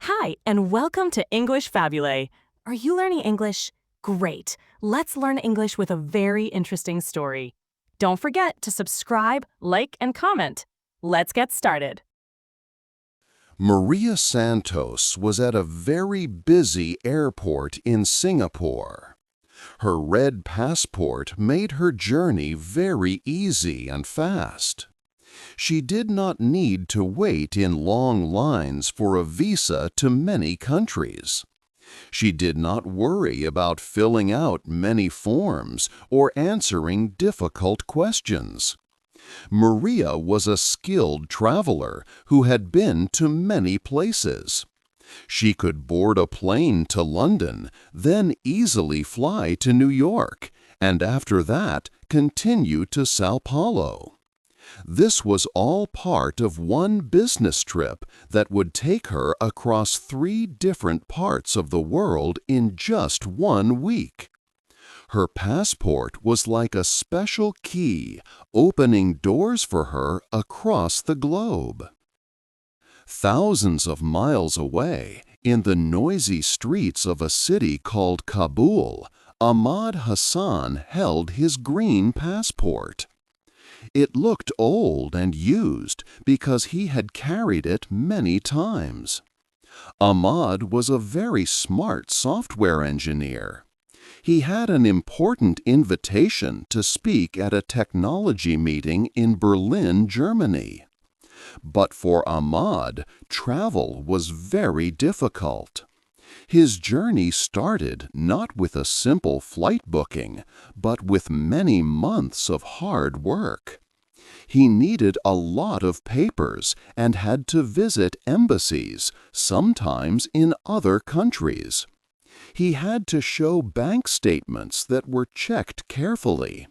Hi, and welcome to English-Fabule. Are you learning English? Great. Let's learn English with a very interesting story. Don't forget to subscribe, like, and comment. Let's get started. Maria Santos was at a very busy airport in Singapore. Her red passport made her journey very easy and fast. She did not need to wait in long lines for a visa to many countries. She did not worry about filling out many forms or answering difficult questions. Maria was a skilled traveler who had been to many places. She could board a plane to London, then easily fly to New York, and after that continue to Sao Paulo. This was all part of one business trip that would take her across 3 different parts of the world in just 1 week. Her passport was like a special key, opening doors for her across the globe. Thousands of miles away, in the noisy streets of a city called Kabul, Ahmad Hassan held his green passport. It looked old and used because he had carried it many times. Ahmad was a very smart software engineer. He had an important invitation to speak at a technology meeting in Berlin, Germany. But for Ahmad, travel was very difficult. His journey started not with a simple flight booking, but with many months of hard work. He needed a lot of papers and had to visit embassies, sometimes in other countries. He had to show bank statements that were checked carefully.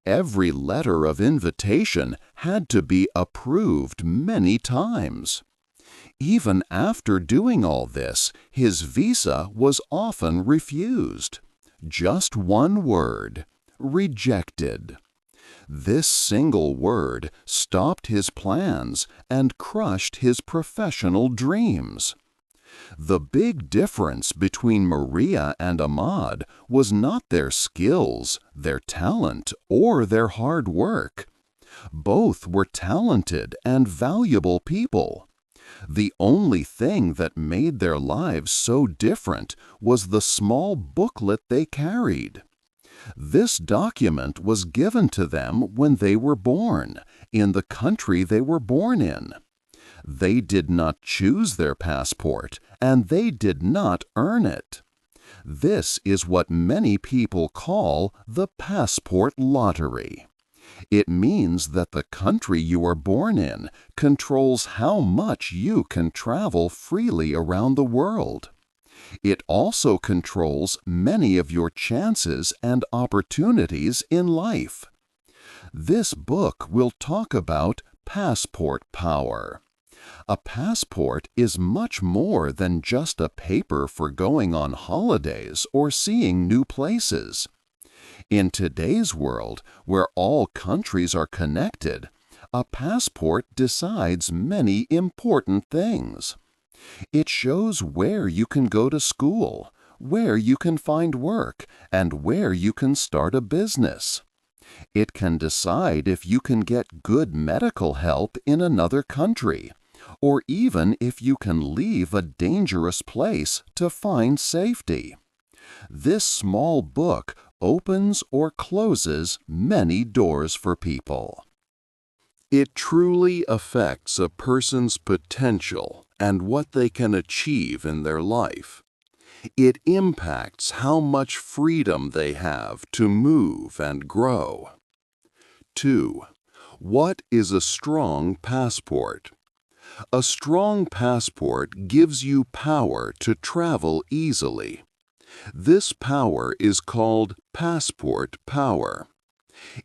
Every letter of invitation had to be approved many times. Even after doing all this, his visa was often refused. Just one word: rejected. This single word stopped his plans and crushed his professional dreams. The big difference between Maria and Ahmad was not their skills, their talent, or their hard work. Both were talented and valuable people. The only thing that made their lives so different was the small booklet they carried. This document was given to them when they were born, in the country they were born in. They did not choose their passport, and they did not earn it. This is what many people call the passport lottery. It means that the country you are born in controls how much you can travel freely around the world. It also controls many of your chances and opportunities in life. This book will talk about passport power. A passport is much more than just a paper for going on holidays or seeing new places. In today's world, where all countries are connected, a passport decides many important things. It shows where you can go to school, where you can find work, and where you can start a business. It can decide if you can get good medical help in another country, or even if you can leave a dangerous place to find safety. This small book opens or closes many doors for people. It truly affects a person's potential and what they can achieve in their life. It impacts how much freedom they have to move and grow. 2. What is a strong passport? A strong passport gives you power to travel easily. This power is called passport power.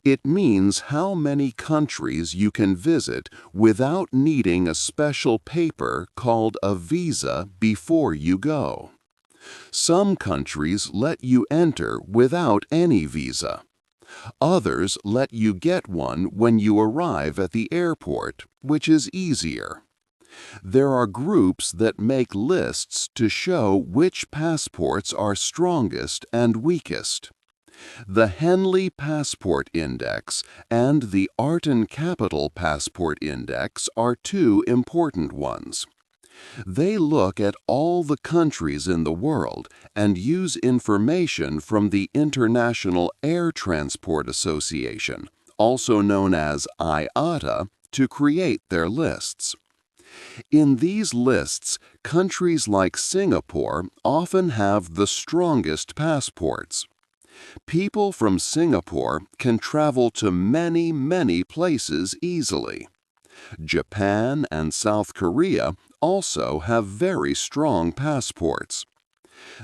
It means how many countries you can visit without needing a special paper called a visa before you go. Some countries let you enter without any visa. Others let you get one when you arrive at the airport, which is easier. There are groups that make lists to show which passports are strongest and weakest. The Henley Passport Index and the Arton Capital Passport Index are two important ones. They look at all the countries in the world and use information from the International Air Transport Association, also known as IATA, to create their lists. In these lists, countries like Singapore often have the strongest passports. People from Singapore can travel to many places easily. Japan and South Korea also have very strong passports.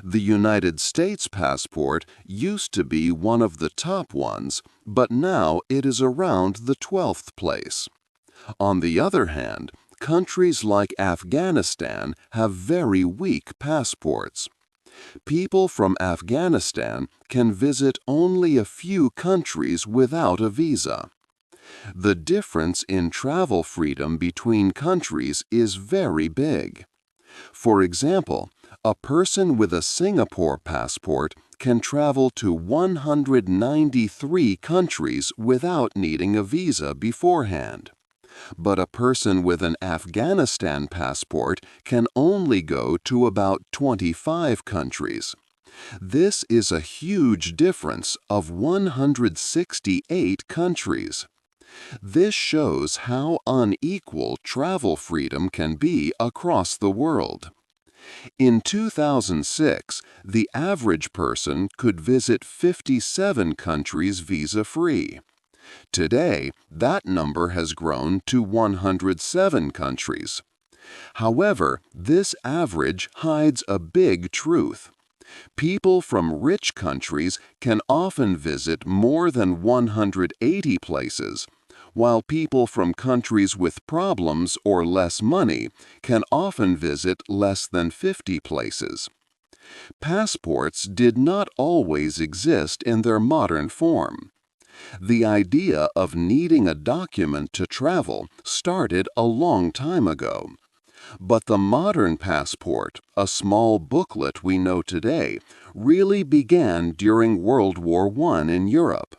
The United States passport used to be one of the top ones, but now it is around the 12th place. On the other hand, countries like Afghanistan have very weak passports. People from Afghanistan can visit only a few countries without a visa. The difference in travel freedom between countries is very big. For example, a person with a Singapore passport can travel to 193 countries without needing a visa beforehand. But a person with an Afghanistan passport can only go to about 25 countries. This is a huge difference of 168 countries. This shows how unequal travel freedom can be across the world. In 2006, the average person could visit 57 countries visa-free. Today, that number has grown to 107 countries. However, this average hides a big truth. People from rich countries can often visit more than 180 places, while people from countries with problems or less money can often visit less than 50 places. Passports did not always exist in their modern form. The idea of needing a document to travel started a long time ago. But the modern passport, a small booklet we know today, really began during World War I in Europe.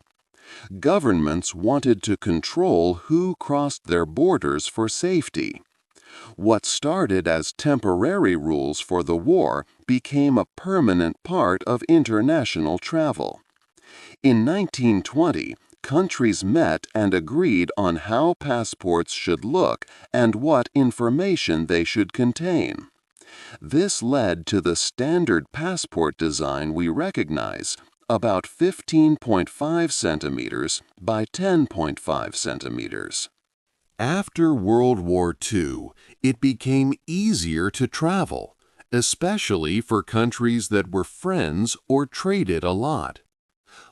Governments wanted to control who crossed their borders for safety. What started as temporary rules for the war became a permanent part of international travel. In 1920, countries met and agreed on how passports should look and what information they should contain. This led to the standard passport design we recognize, about 15.5 centimeters by 10.5 centimeters. After World War II, it became easier to travel, especially for countries that were friends or traded a lot.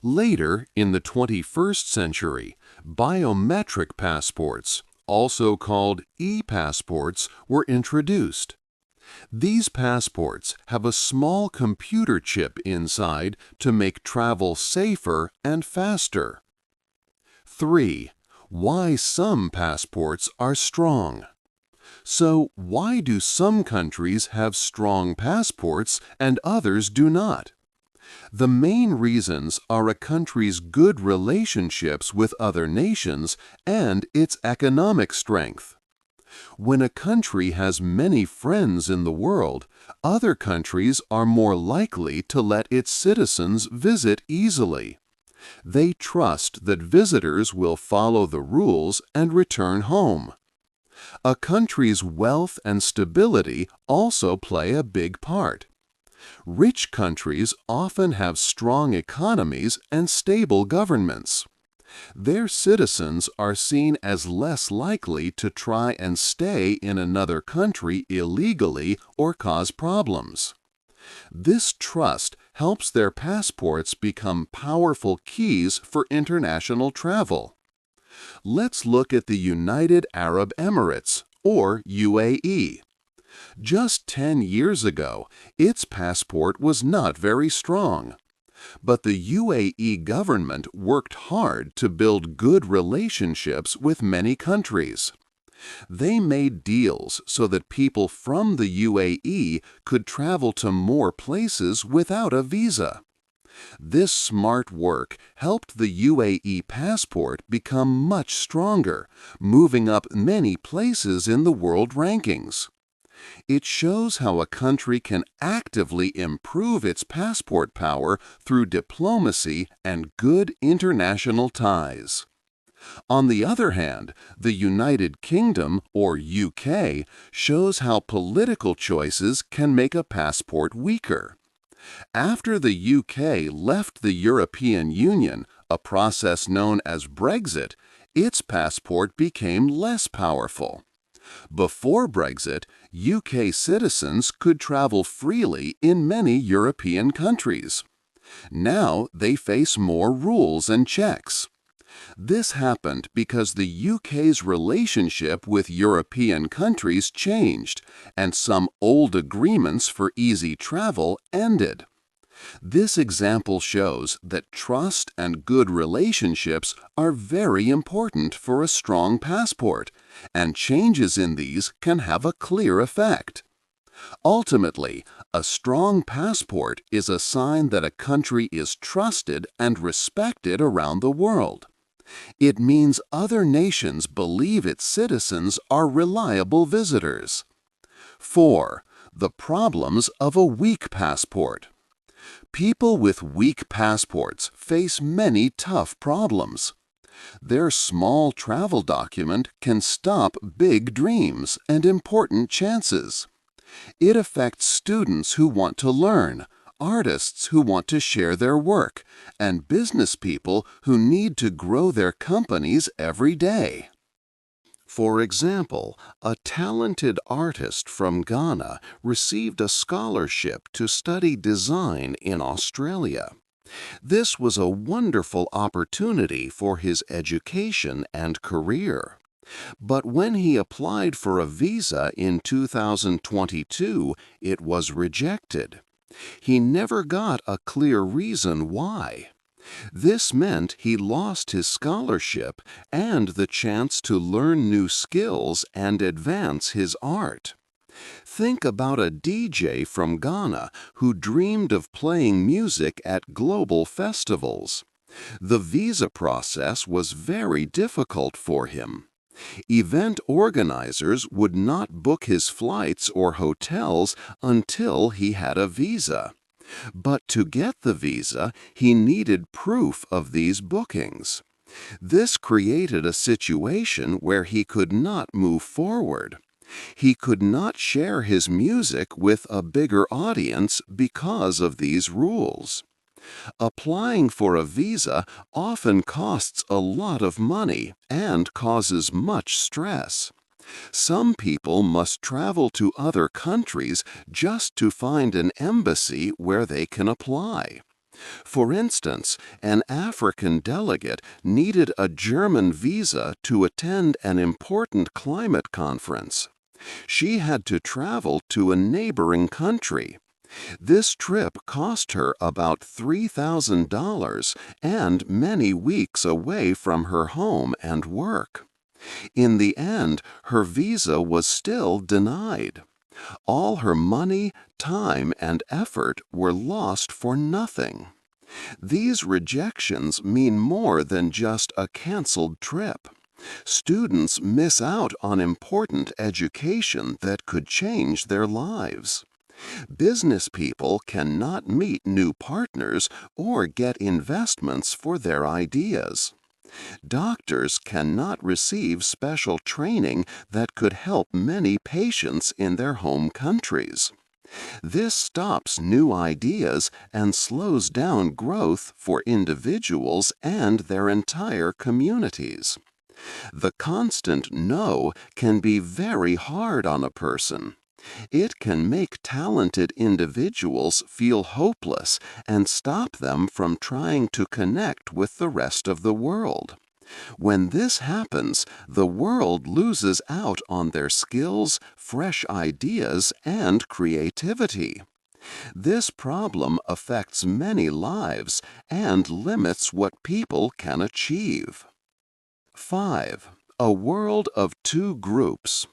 Later, in the 21st century, biometric passports, also called e-passports, were introduced. These passports have a small computer chip inside to make travel safer and faster. 3. Why some passports are strong. So, why do some countries have strong passports and others do not? The main reasons are a country's good relationships with other nations and its economic strength. When a country has many friends in the world, other countries are more likely to let its citizens visit easily. They trust that visitors will follow the rules and return home. A country's wealth and stability also play a big part. Rich countries often have strong economies and stable governments. Their citizens are seen as less likely to try and stay in another country illegally or cause problems. This trust helps their passports become powerful keys for international travel. Let's look at the United Arab Emirates, or UAE. Just 10 years ago, its passport was not very strong. But the UAE government worked hard to build good relationships with many countries. They made deals so that people from the UAE could travel to more places without a visa. This smart work helped the UAE passport become much stronger, moving up many places in the world rankings. It shows how a country can actively improve its passport power through diplomacy and good international ties. On the other hand, the United Kingdom, or UK, shows how political choices can make a passport weaker. After the UK left the European Union, a process known as Brexit, its passport became less powerful. Before Brexit, UK citizens could travel freely in many European countries. Now they face more rules and checks. This happened because the UK's relationship with European countries changed, and some old agreements for easy travel ended. This example shows that trust and good relationships are very important for a strong passport, and changes in these can have a clear effect. Ultimately, a strong passport is a sign that a country is trusted and respected around the world. It means other nations believe its citizens are reliable visitors. 4. The problems of a weak passport. People with weak passports face many tough problems. Their small travel document can stop big dreams and important chances. It affects students who want to learn, artists who want to share their work, and business people who need to grow their companies every day. For example, a talented artist from Ghana received a scholarship to study design in Australia. This was a wonderful opportunity for his education and career. But when he applied for a visa in 2022, it was rejected. He never got a clear reason why. This meant he lost his scholarship and the chance to learn new skills and advance his art. Think about a DJ from Ghana who dreamed of playing music at global festivals. The visa process was very difficult for him. Event organizers would not book his flights or hotels until he had a visa. But to get the visa, he needed proof of these bookings. This created a situation where he could not move forward. He could not share his music with a bigger audience because of these rules. Applying for a visa often costs a lot of money and causes much stress. Some people must travel to other countries just to find an embassy where they can apply. For instance, an African delegate needed a German visa to attend an important climate conference. She had to travel to a neighboring country. This trip cost her about $3,000 and many weeks away from her home and work. In the end, her visa was still denied. All her money, time, and effort were lost for nothing. These rejections mean more than just a canceled trip. Students miss out on important education that could change their lives. Business people cannot meet new partners or get investments for their ideas. Doctors cannot receive special training that could help many patients in their home countries. This stops new ideas and slows down growth for individuals and their entire communities. The constant no can be very hard on a person. It can make talented individuals feel hopeless and stop them from trying to connect with the rest of the world. When this happens, the world loses out on their skills, fresh ideas, and creativity. This problem affects many lives and limits what people can achieve. 5. A world of two groups.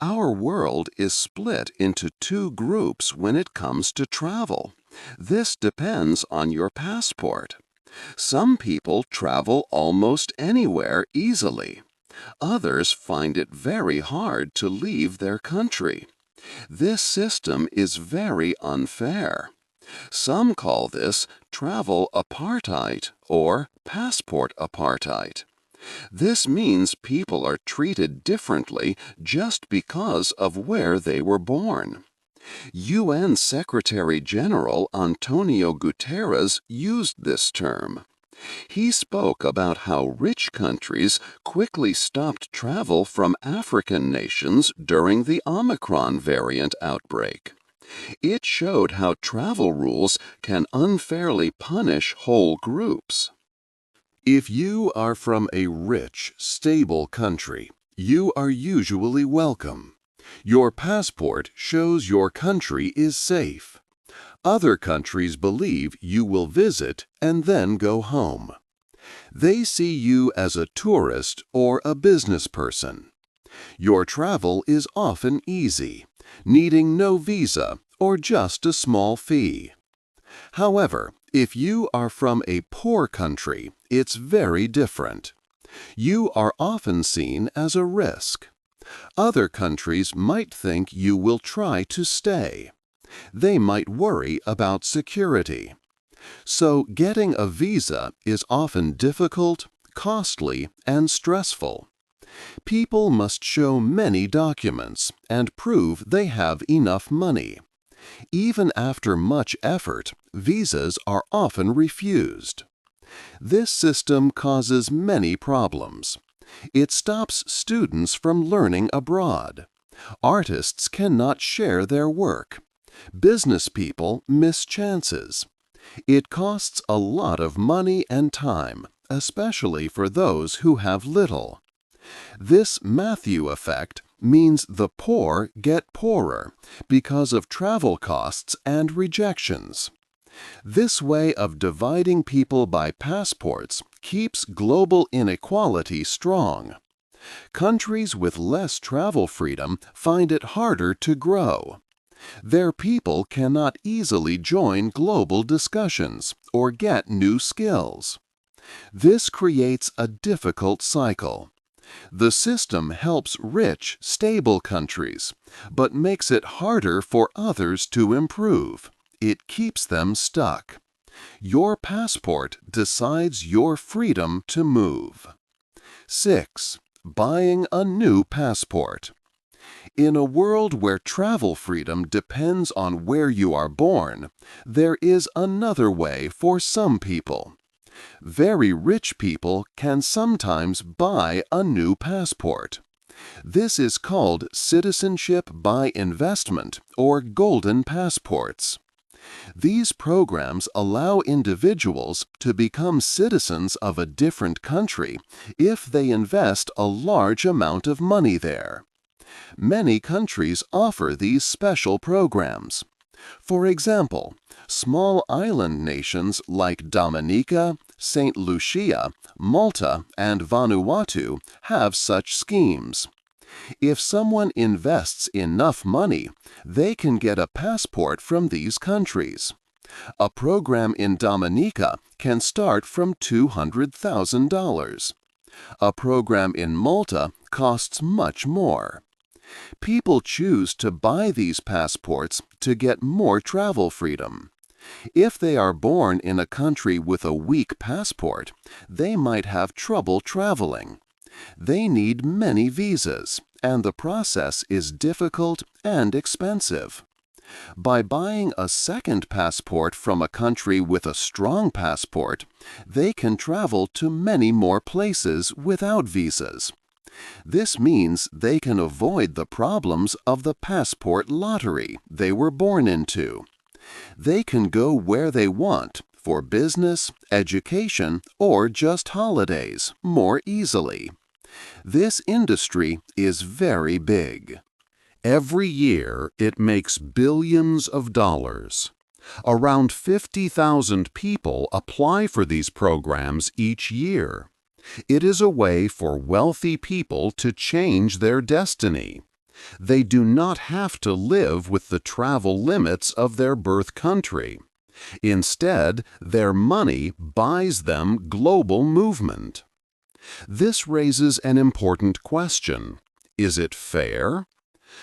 Our world is split into two groups when it comes to travel. This depends on your passport. Some people travel almost anywhere easily. Others find it very hard to leave their country. This system is very unfair. Some call this travel apartheid or passport apartheid. This means people are treated differently just because of where they were born. UN Secretary General Antonio Guterres used this term. He spoke about how rich countries quickly stopped travel from African nations during the Omicron variant outbreak. It showed how travel rules can unfairly punish whole groups. If you are from a rich, stable country, you are usually welcome. Your passport shows your country is safe. Other countries believe you will visit and then go home. They see you as a tourist or a business person. Your travel is often easy, needing no visa or just a small fee. However, if you are from a poor country, it's very different. You are often seen as a risk. Other countries might think you will try to stay. They might worry about security. So getting a visa is often difficult, costly, and stressful. People must show many documents and prove they have enough money. Even after much effort, visas are often refused. This system causes many problems. It stops students from learning abroad. Artists cannot share their work. Business people miss chances. It costs a lot of money and time, especially for those who have little. This Matthew effect means the poor get poorer because of travel costs and rejections. This way of dividing people by passports keeps global inequality strong. Countries with less travel freedom find it harder to grow. Their people cannot easily join global discussions or get new skills. This creates a difficult cycle. The system helps rich, stable countries, but makes it harder for others to improve. It keeps them stuck. Your passport decides your freedom to move. 6. Buying a new passport. In a world where travel freedom depends on where you are born, there is another way for some people. Very rich people can sometimes buy a new passport. This is called citizenship by investment or golden passports. These programs allow individuals to become citizens of a different country if they invest a large amount of money there. Many countries offer these special programs. For example, small island nations like Dominica, St. Lucia, Malta, and Vanuatu have such schemes. If someone invests enough money, they can get a passport from these countries. A program in Dominica can start from $200,000. A program in Malta costs much more. People choose to buy these passports to get more travel freedom. If they are born in a country with a weak passport, they might have trouble traveling. They need many visas, and the process is difficult and expensive. By buying a second passport from a country with a strong passport, they can travel to many more places without visas. This means they can avoid the problems of the passport lottery they were born into. They can go where they want for business, education, or just holidays more easily. This industry is very big. Every year, it makes billions of dollars. Around 50,000 people apply for these programs each year. It is a way for wealthy people to change their destiny. They do not have to live with the travel limits of their birth country. Instead, their money buys them global movement. This raises an important question. Is it fair?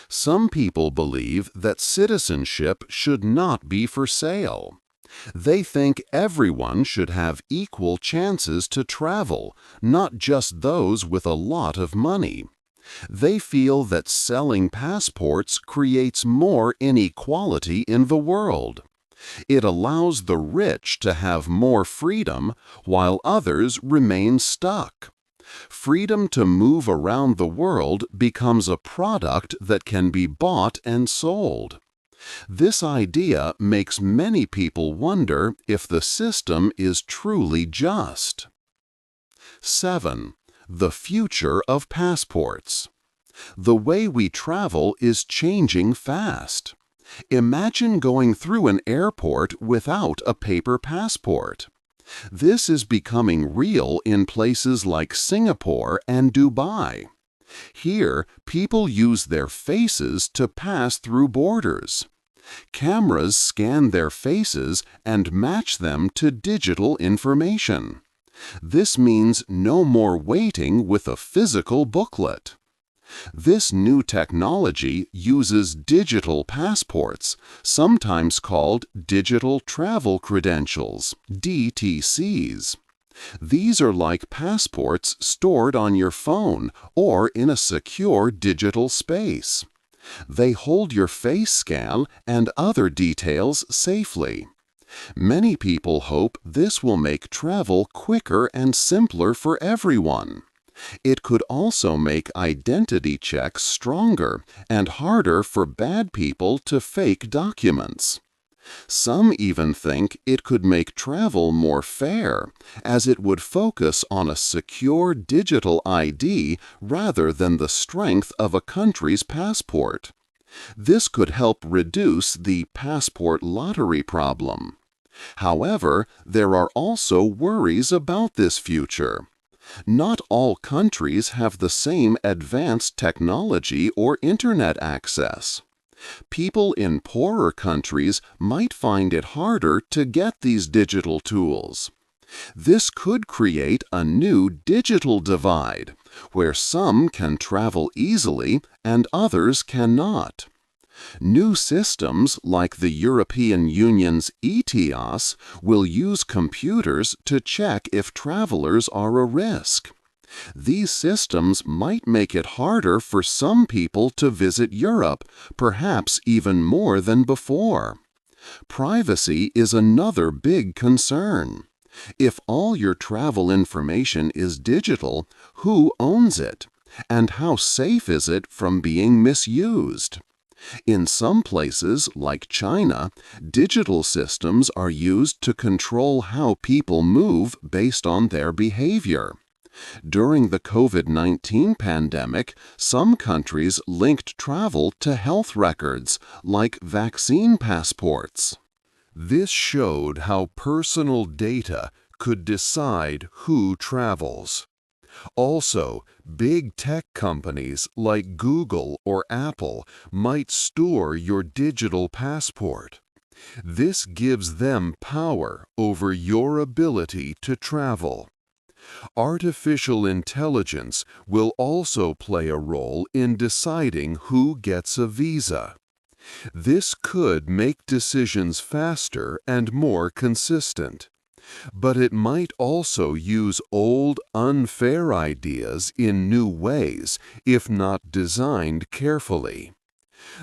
Some people believe that citizenship should not be for sale. They think everyone should have equal chances to travel, not just those with a lot of money. They feel that selling passports creates more inequality in the world. It allows the rich to have more freedom while others remain stuck. Freedom to move around the world becomes a product that can be bought and sold. This idea makes many people wonder if the system is truly just. 7. The future of passports. The way we travel is changing fast. Imagine going through an airport without a paper passport. This is becoming real in places like Singapore and Dubai. Here, people use their faces to pass through borders. Cameras scan their faces and match them to digital information. This means no more waiting with a physical booklet. This new technology uses digital passports, sometimes called digital travel credentials, DTCs. These are like passports stored on your phone or in a secure digital space. They hold your face scan and other details safely. Many people hope this will make travel quicker and simpler for everyone. It could also make identity checks stronger and harder for bad people to fake documents. Some even think it could make travel more fair, as it would focus on a secure digital ID rather than the strength of a country's passport. This could help reduce the passport lottery problem. However, there are also worries about this future. Not all countries have the same advanced technology or internet access. People in poorer countries might find it harder to get these digital tools. This could create a new digital divide, where some can travel easily and others cannot. New systems like the European Union's ETIAS will use computers to check if travelers are a risk. These systems might make it harder for some people to visit Europe, perhaps even more than before. Privacy is another big concern. If all your travel information is digital, who owns it? And how safe is it from being misused? In some places, like China, digital systems are used to control how people move based on their behavior. During the COVID-19 pandemic, some countries linked travel to health records, like vaccine passports. This showed how personal data could decide who travels. Also, big tech companies like Google or Apple might store your digital passport. This gives them power over your ability to travel. Artificial intelligence will also play a role in deciding who gets a visa. This could make decisions faster and more consistent. But it might also use old, unfair ideas in new ways if not designed carefully.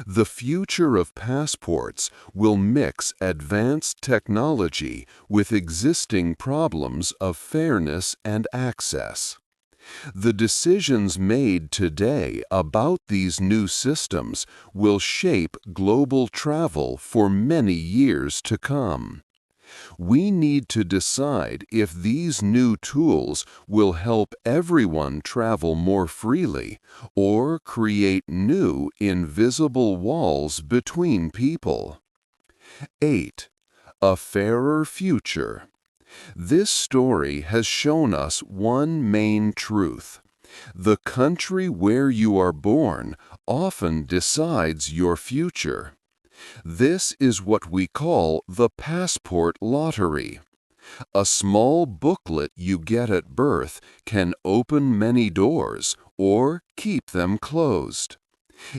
The future of passports will mix advanced technology with existing problems of fairness and access. The decisions made today about these new systems will shape global travel for many years to come. We need to decide if these new tools will help everyone travel more freely or create new invisible walls between people. 8. A fairer future. This story has shown us one main truth. The country where you are born often decides your future. This is what we call the passport lottery. A small booklet you get at birth can open many doors or keep them closed.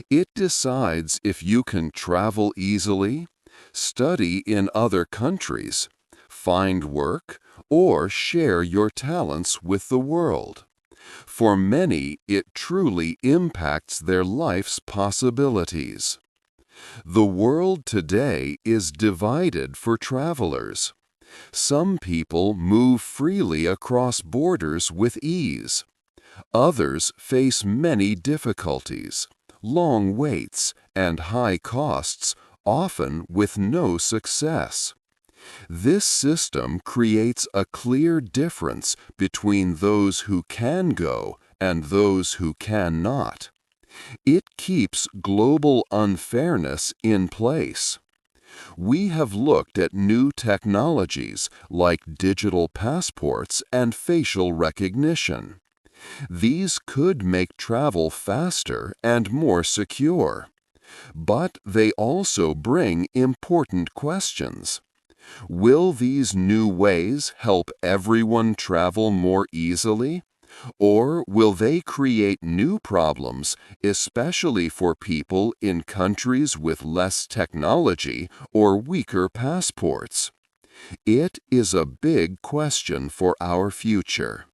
It decides if you can travel easily, study in other countries, find work, or share your talents with the world. For many, it truly impacts their life's possibilities. The world today is divided for travelers. Some people move freely across borders with ease. Others face many difficulties, long waits, and high costs, often with no success. This system creates a clear difference between those who can go and those who cannot. It keeps global unfairness in place. We have looked at new technologies like digital passports and facial recognition. These could make travel faster and more secure. But they also bring important questions. Will these new ways help everyone travel more easily? Or will they create new problems, especially for people in countries with less technology or weaker passports? It is a big question for our future.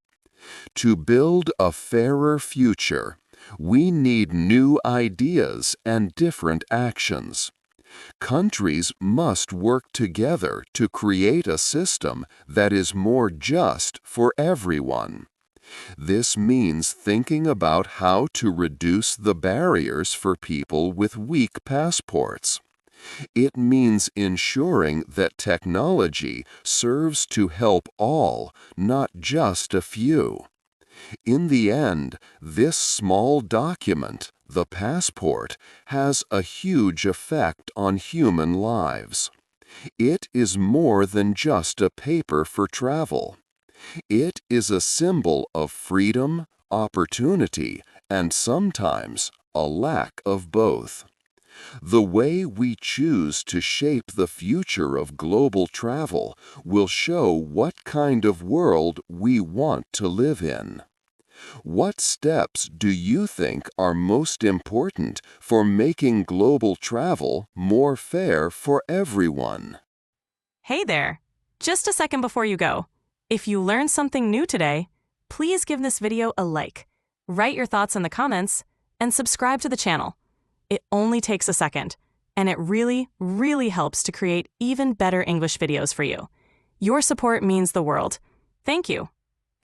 To build a fairer future, we need new ideas and different actions. Countries must work together to create a system that is more just for everyone. This means thinking about how to reduce the barriers for people with weak passports. It means ensuring that technology serves to help all, not just a few. In the end, this small document, the passport, has a huge effect on human lives. It is more than just a paper for travel. It is a symbol of freedom, opportunity, and sometimes a lack of both. The way we choose to shape the future of global travel will show what kind of world we want to live in. What steps do you think are most important for making global travel more fair for everyone? Hey there! Just a second before you go. If you learned something new today, please give this video a like, write your thoughts in the comments, and subscribe to the channel. It only takes a second, and it really, really helps to create even better English videos for you. Your support means the world. Thank you.